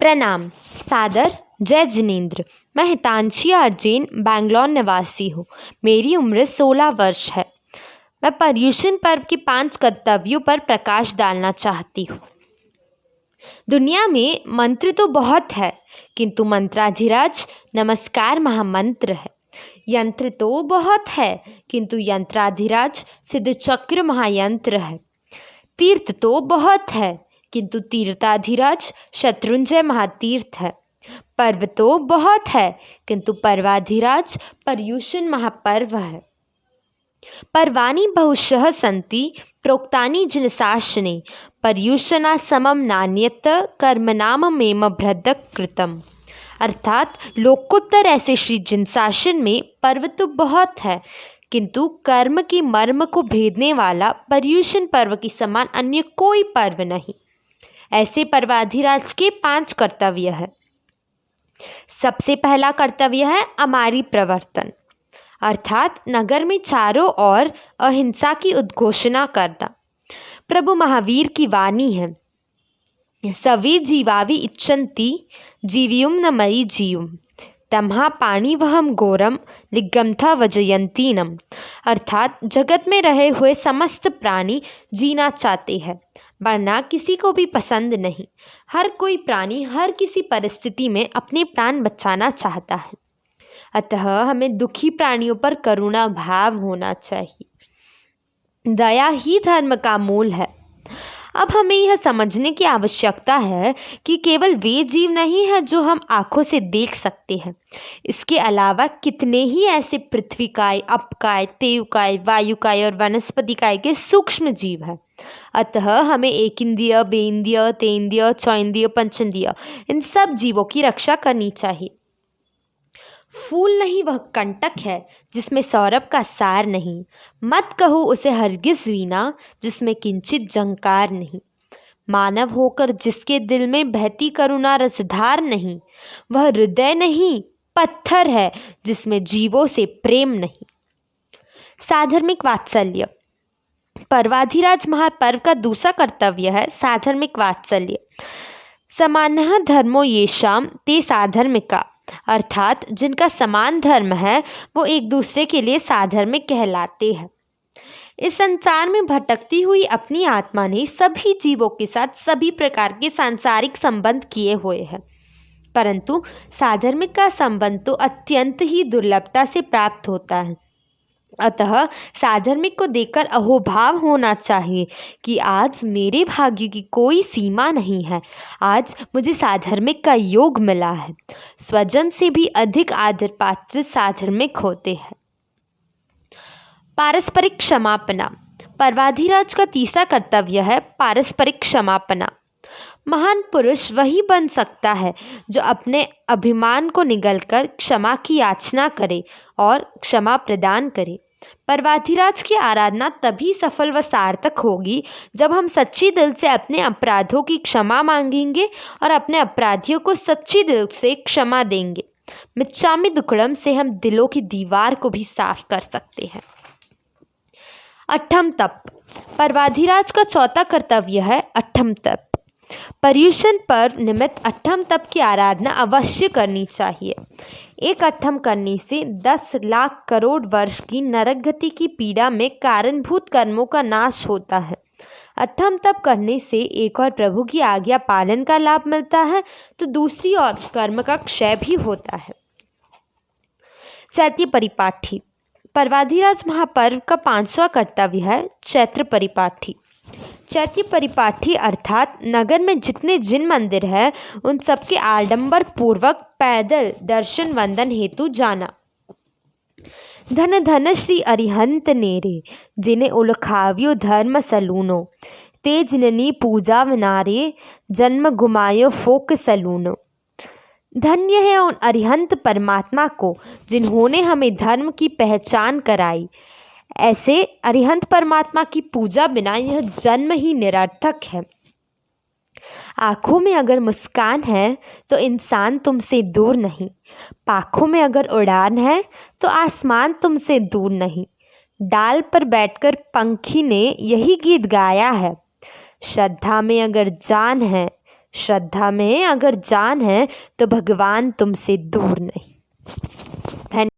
प्रणाम। सादर जय जिनेंद्र। मैं हितांशी आर्जेन बैंगलोर निवासी हूँ। मेरी उम्र 16 वर्ष है। मैं पर्युषण पर्व के 5 कर्तव्यों पर प्रकाश डालना चाहती हूँ। दुनिया में मंत्र तो बहुत है, किंतु मंत्राधिराज नमस्कार महामंत्र है। यंत्र तो बहुत है, किंतु यंत्राधिराज सिद्ध चक्र महायंत्र है। तीर्थ तो बहुत है, किंतु तीर्थाधिराज शत्रुंजय महातीर्थ है। पर्व तो बहुत है, किंतु पर्वाधिराज पर्युषण महापर्व है। पर्वाणि बहुशः सन्ति प्रोक्तानि जिनशासने पर्युषणा समम नान्यत कर्मनाम मेम भ्रदक कृतम। अर्थात लोकोत्तर ऐसे श्री जिनशासन में पर्व तो बहुत है, किंतु कर्म के मर्म को भेदने वाला पर्युषण पर्व के समान अन्य कोई पर्व नहीं। ऐसे पर्वाधिराज के 5 कर्तव्य है। सबसे पहला कर्तव्य है अमारी प्रवर्तन, अर्थात नगर में चारों ओर अहिंसा की उद्घोषणा करना। प्रभु महावीर की वाणी है, सवे जीवावि इच्छन्ति जीवियुम न मयि जीवम तमहा पाणिवहम घोरम लिग्गमथा वजयंतीनम। अर्थात जगत में रहे हुए समस्त प्राणी जीना चाहते हैं, वरना किसी को भी पसंद नहीं। हर कोई प्राणी हर किसी परिस्थिति में अपने प्राण बचाना चाहता है। अतः हमें दुखी प्राणियों पर करुणा भाव होना चाहिए। दया ही धर्म का मूल है। अब हमें यह समझने की आवश्यकता है कि केवल वे जीव नहीं हैं जो हम आँखों से देख सकते हैं। इसके अलावा कितने ही ऐसे पृथ्वीकाय, अपकाय, तेवकाय, वायुकाय और वनस्पतिकाय के सूक्ष्म जीव हैं। अतः हमें एक इंद्रिय, बेइंद्रिय, तेंद्रिय, चौंद्रिय, पंचेंद्रिय इन सब जीवों की रक्षा करनी चाहिए। फूल नहीं वह कंटक है जिसमें सौरभ का सार नहीं। मत कहो उसे हरगिज वीणा जिसमें किंचित झंकार नहीं। मानव होकर जिसके दिल में बहती करुणा रसधार नहीं, वह हृदय नहीं पत्थर है जिसमें जीवों से प्रेम नहीं। साधर्मिक वात्सल्य। पर्वाधिराज महापर्व का दूसरा कर्तव्य है साधर्मिक वात्सल्य। समानः धर्मो येषाम ते साधर्मिका, अर्थात जिनका समान धर्म है वो एक दूसरे के लिए साधर्मिक कहलाते हैं। इस संसार में भटकती हुई अपनी आत्मा ने सभी जीवों के साथ सभी प्रकार के सांसारिक संबंध किए हुए हैं, परंतु साधर्मिक का संबंध तो अत्यंत ही दुर्लभता से प्राप्त होता है। अतः साधर्मिक को देखकर अहोभाव होना चाहिए कि आज मेरे भाग्य की कोई सीमा नहीं है, आज मुझे साधर्मिक का योग मिला है। स्वजन से भी अधिक आदर पात्र साधर्मिक होते हैं। पारस्परिक क्षमापना। पर्वाधिराज का तीसरा कर्तव्य है पारस्परिक क्षमापना। महान पुरुष वही बन सकता है जो अपने अभिमान को निगलकर क्षमा की याचना करे और क्षमा प्रदान करे। पर्वाधिराज की आराधना तभी सफल व सार्थक होगी जब हम सच्ची दिल से अपने अपराधों की क्षमा मांगेंगे और अपने अपराधियों को सच्ची दिल से क्षमा देंगे। मिच्छामि दुक्कड़म से हम दिलों की दीवार को भी साफ कर सकते हैं। अट्ठम तप। पर्वाधिराज का चौथा कर्तव्य है अट्ठम तप। पर्युषण पर्व निमित्त अट्ठम तप की आराधना अवश्य करनी चाहिए। एक अट्ठम करने से 10 लाख करोड़ वर्ष की नरकगति की पीड़ा में कारणभूत कर्मों का नाश होता है। अट्ठम तप करने से एक और प्रभु की आज्ञा पालन का लाभ मिलता है, तो दूसरी ओर कर्म का क्षय भी होता है। चैत्य परिपाठी। पर्वाधिराज महापर्व का 5वां कर्तव्य है चैत्र परिपाठी। चैत्य परिपाठी अर्थात नगर में जितने जिन मंदिर हैं उन सबके आडंबर पूर्वक पैदल दर्शन वंदन हेतु जाना। धन धन श्री अरिहंत नेरे जिन्हें उलखाव्यो धर्म सलूनो ते जिननी पूजा विनारे जन्म गुमायो फोक सलूनो। धन्य है उन अरिहंत परमात्मा को जिन्होंने हमें धर्म की पहचान कराई। ऐसे अरिहंत परमात्मा की पूजा बिना यह जन्म ही निरर्थक है। आँखों में अगर मुस्कान है तो इंसान तुमसे दूर नहीं, पाखों में अगर उड़ान है तो आसमान तुमसे दूर नहीं। डाल पर बैठकर पंखी ने यही गीत गाया है। श्रद्धा में अगर जान है श्रद्धा में अगर जान है तो भगवान तुमसे दूर नहीं। धन्यवाद।